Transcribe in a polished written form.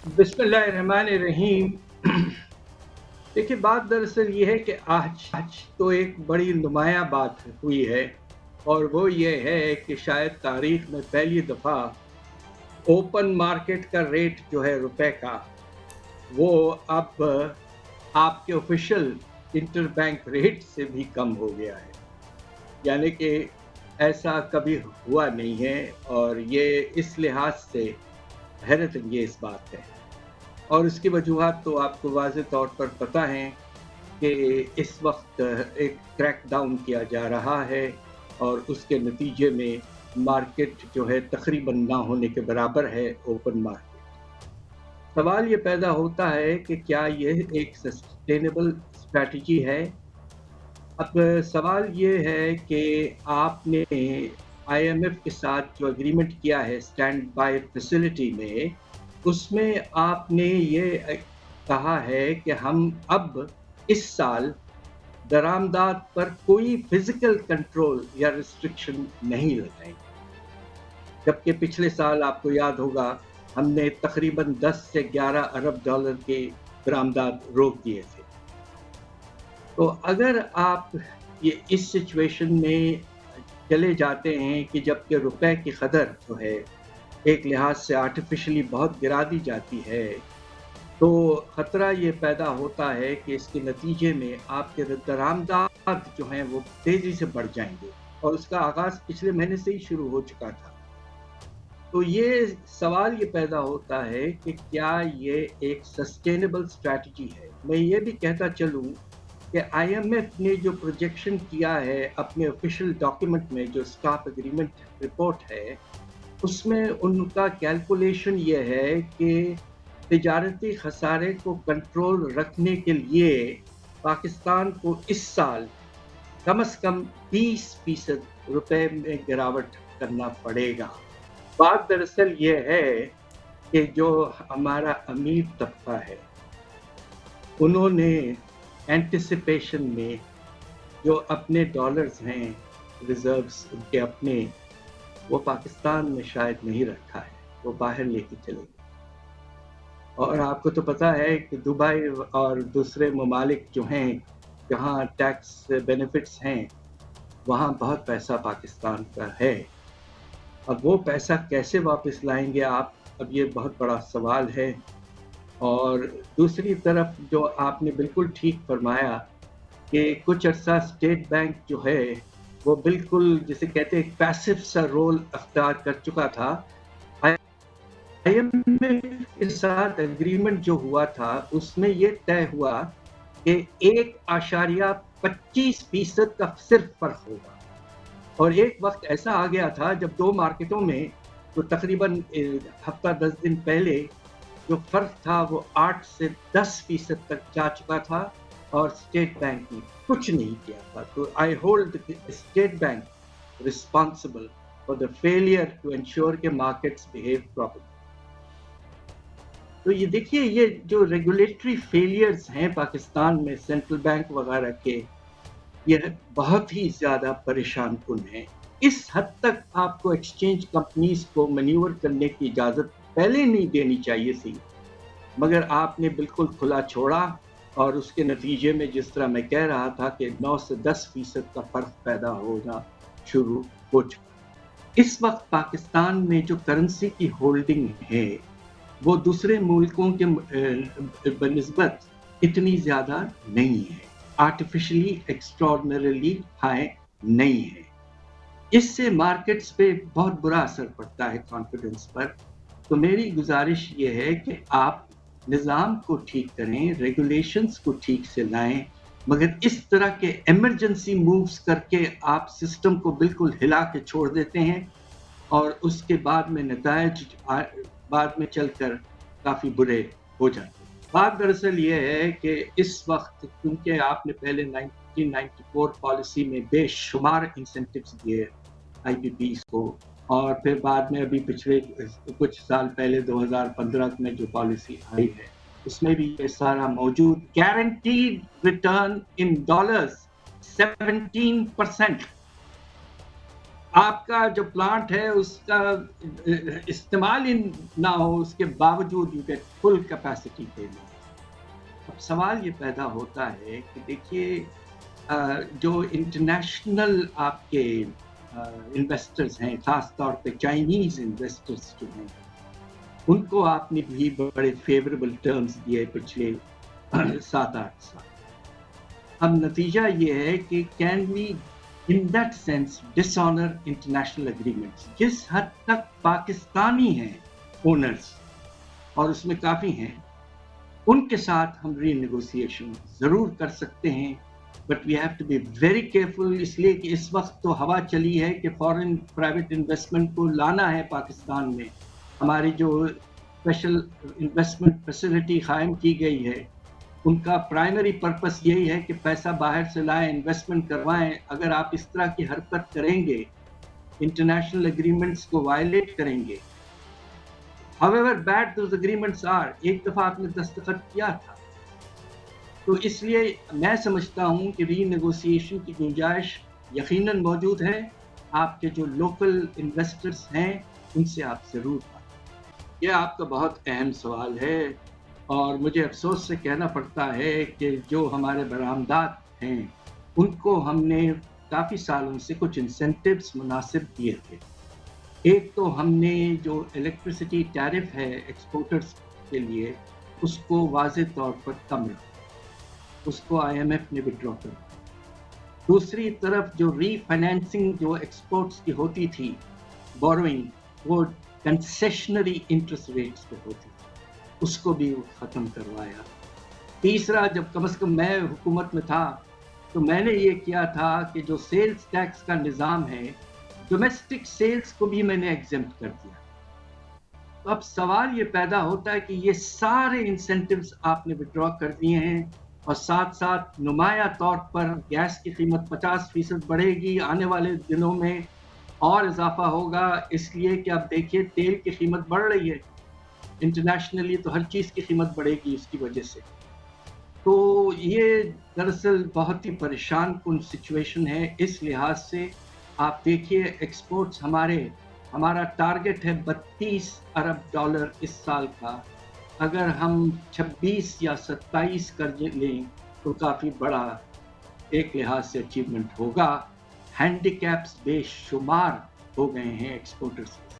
बिस्मिल्लाहिर्रहमानिर्रहीम। देखिए, बात दरअसल ये है कि आज तो एक बड़ी नुमायां बात हुई है, और वो ये है कि शायद तारीख में पहली दफ़ा ओपन मार्केट का रेट जो है रुपए का, वो अब आपके ऑफिशियल इंटरबैंक रेट से भी कम हो गया है। यानी कि ऐसा कभी हुआ नहीं है, और ये इस लिहाज से हैरत अंगेज़ बात है। और इसकी वजूहात तो आपको वाज़ेह तौर पर पता हैं कि इस वक्त एक क्रैक डाउन किया जा रहा है, और उसके नतीजे में मार्केट जो है तकरीबन ना होने के बराबर है, ओपन मार्केट। सवाल ये पैदा होता है कि क्या यह एक सस्टेनेबल स्ट्रैटेजी है? अब सवाल ये है कि आपने आईएमएफ के साथ जो एग्रीमेंट किया है स्टैंड बाय फैसिलिटी में, उसमें आपने ये कहा है कि हम अब इस साल दरामदात पर कोई फिजिकल कंट्रोल या रिस्ट्रिक्शन नहीं लगाएंगे, जबकि पिछले साल आपको याद होगा हमने तकरीबन 10 से 11 अरब डॉलर के दरामदात रोक दिए थे। तो अगर आप ये इस सिचुएशन में चले जाते हैं कि जबकि रुपए की कदर जो है एक लिहाज से आर्टिफिशियली बहुत गिरा दी जाती है, तो खतरा ये पैदा होता है कि इसके नतीजे में आपके दरामदात जो हैं वो तेजी से बढ़ जाएंगे, और उसका आगाज पिछले महीने से ही शुरू हो चुका था। तो ये सवाल ये पैदा होता है कि क्या ये एक सस्टेनेबल स्ट्रैटेजी है। मैं ये भी कहता चलूं कि आईएमएफ ने जो प्रोजेक्शन किया है अपने ऑफिशियल डॉक्यूमेंट में, जो स्टाफ एग्रीमेंट रिपोर्ट है, उसमें उनका कैलकुलेशन ये है कि तिजारती खसारे को कंट्रोल रखने के लिए पाकिस्तान को इस साल कम से कम 30% रुपए में गिरावट करना पड़ेगा। बात दरअसल ये है कि जो हमारा अमीर तबका है, उन्होंने एंटिसिपेशन में जो अपने डॉलर्स हैं, रिजर्व्स उनके अपने, वो पाकिस्तान में शायद नहीं रखा है, वो बाहर लेके चले गए। और आपको तो पता है कि दुबई और दूसरे ममालिक जो हैं जहाँ टैक्स बेनिफिट्स हैं, वहाँ बहुत पैसा पाकिस्तान का है। अब वो पैसा कैसे वापस लाएंगे आप, अब ये बहुत बड़ा सवाल है। और दूसरी तरफ जो आपने बिल्कुल ठीक फरमाया कि कुछ अर्सा स्टेट बैंक जो है वो बिल्कुल जिसे कहते हैं पैसिव सा रोल अख्तियार कर चुका था। आईएमएफ के साथ एग्रीमेंट जो हुआ था उसमें ये तय हुआ कि 1.25% का सिर्फ फर्क होगा, और एक वक्त ऐसा आ गया था जब दो मार्केटों में तो तकरीबन हफ्ता 10 दिन पहले जो फर्क था वो 8 से 10% तक जा चुका था, और स्टेट बैंक ने कुछ नहीं किया था। तो I hold state bank responsible for the failure to ensure के मार्केट्स बिहेव प्रॉपर्ली। तो ये देखिए, ये जो रेगुलेटरी फेलियर्स हैं पाकिस्तान में सेंट्रल बैंक वगैरह के, ये बहुत ही ज्यादा परेशान कुन है। इस हद तक आपको एक्सचेंज कंपनीज को मैन्यूवर करने की इजाजत पहले नहीं देनी चाहिए थी, मगर आपने बिल्कुल खुला छोड़ा, और उसके नतीजे में जिस तरह मैं कह रहा था कि 9 से 10% का फर्क पैदा होना शुरू हो चुका। इस वक्त पाकिस्तान में जो करेंसी की होल्डिंग है वो दूसरे मुल्कों के बनिस्बत इतनी ज्यादा नहीं है, आर्टिफिशियली एक्स्ट्राऑर्डिनरीली हाई नहीं है। इससे मार्केट्स पे बहुत बुरा असर पड़ता है कॉन्फिडेंस पर। तो मेरी गुजारिश ये है कि आप निज़ाम को ठीक करें, रेगुलेशंस को ठीक से लाएं, मगर इस तरह के इमरजेंसी मूव्स करके आप सिस्टम को बिल्कुल हिला के छोड़ देते हैं, और उसके बाद में नतायज बाद में चलकर काफ़ी बुरे हो जाते हैं। बात दरअसल ये है कि इस वक्त क्योंकि आपने पहले 1994 पॉलिसी में बेशुमार इंसेंटिव्स दिए आईपीपीज को, और फिर बाद में अभी पिछले कुछ साल पहले 2015 में जो पॉलिसी आई है उसमें भी ये सारा मौजूद। Guaranteed return in dollars 17%। آپ کا جو پلانٹ ہے اس کا استعمال ہی نہ ہو، اس کے باوجود you get full capacity payment. اب سوال یہ پیدا ہوتا ہے کہ دیکھیے جو انٹرنیشنل آپ کے انویسٹرز ہیں، خاص طور پہ چائنیز انویسٹرز جو ہیں، ان کو آپ نے بھی بڑے فیوریبل ٹرمز دیے پچھلے 7-8 سال۔ اب نتیجہ یہ ہے کہ can we in that sense dishonour international agreements? جس حد تک پاکستانی ہیں اونرز، اور اس میں کافی ہیں، ان کے ساتھ ہم ری نیگوسیشن ضرور کر سکتے ہیں، but we have to be very careful, اس لیے کہ اس وقت تو ہوا چلی ہے کہ فورن پرائیویٹ انویسٹمنٹ کو لانا ہے پاکستان میں۔ ہماری جو اسپیشل انویسٹمنٹ فیسلٹی قائم کی گئی ہے، ان کا پرائمری پرپس یہی ہے کہ پیسہ باہر سے لائیں، انویسٹمنٹ کروائیں۔ اگر آپ اس طرح کی حرکت کریں گے، انٹرنیشنل اگریمنٹس کو وائلیٹ کریں گے، however bad those agreements are، ایک دفعہ آپ نے دستخط کیا تھا، تو اس لیے میں سمجھتا ہوں کہ ری نیگوسیشن کی گنجائش یقیناً موجود ہے۔ آپ کے جو لوکل انویسٹرز ہیں ان سے آپ ضرور بات۔ یہ آپ کا بہت اہم سوال ہے، اور مجھے افسوس سے کہنا پڑتا ہے کہ جو ہمارے برآمدات ہیں ان کو ہم نے کافی سالوں سے کچھ انسینٹیوز مناسب دیے تھے۔ ایک تو ہم نے جو الیکٹرسٹی ٹیرف ہے ایکسپورٹرز کے لیے، اس کو واضح طور پر کم رکھا، اس کو IMF نے وڈرا کر دیا۔ دوسری طرف جو ری فائنینسنگ جو ایکسپورٹس کی ہوتی تھی، بوروئنگ، وہ کنسیشنری انٹرسٹ ریٹس پہ ہوتی تھی، اس کو بھی ختم کروایا۔ تیسرا، جب کم از کم میں حکومت میں تھا تو میں نے یہ کیا تھا کہ جو سیلز ٹیکس کا نظام ہے، ڈومیسٹک سیلز کو بھی میں نے ایگزمپٹ کر دیا۔ تو اب سوال یہ پیدا ہوتا ہے کہ یہ سارے انسینٹیوز آپ نے وڈرا کر دیے ہیں، اور ساتھ ساتھ نمایاں طور پر گیس کی قیمت 50% بڑھے گی، آنے والے دنوں میں اور اضافہ ہوگا، اس لیے کہ اب دیکھیے تیل کی قیمت بڑھ رہی ہے انٹرنیشنلی، تو ہر چیز کی قیمت بڑھے گی اس کی وجہ سے۔ تو یہ دراصل بہت ہی پریشان کن سچویشن ہے۔ اس لحاظ سے آپ دیکھیے ایکسپورٹس ہمارا ٹارگٹ ہے $32 ارب اس سال کا، اگر ہم 26 یا 27 کر لیں تو کافی بڑا ایک لحاظ سے اچیومنٹ ہوگا۔ ہینڈی کیپس بے شمار ہو گئے ہیں ایکسپورٹرز کے۔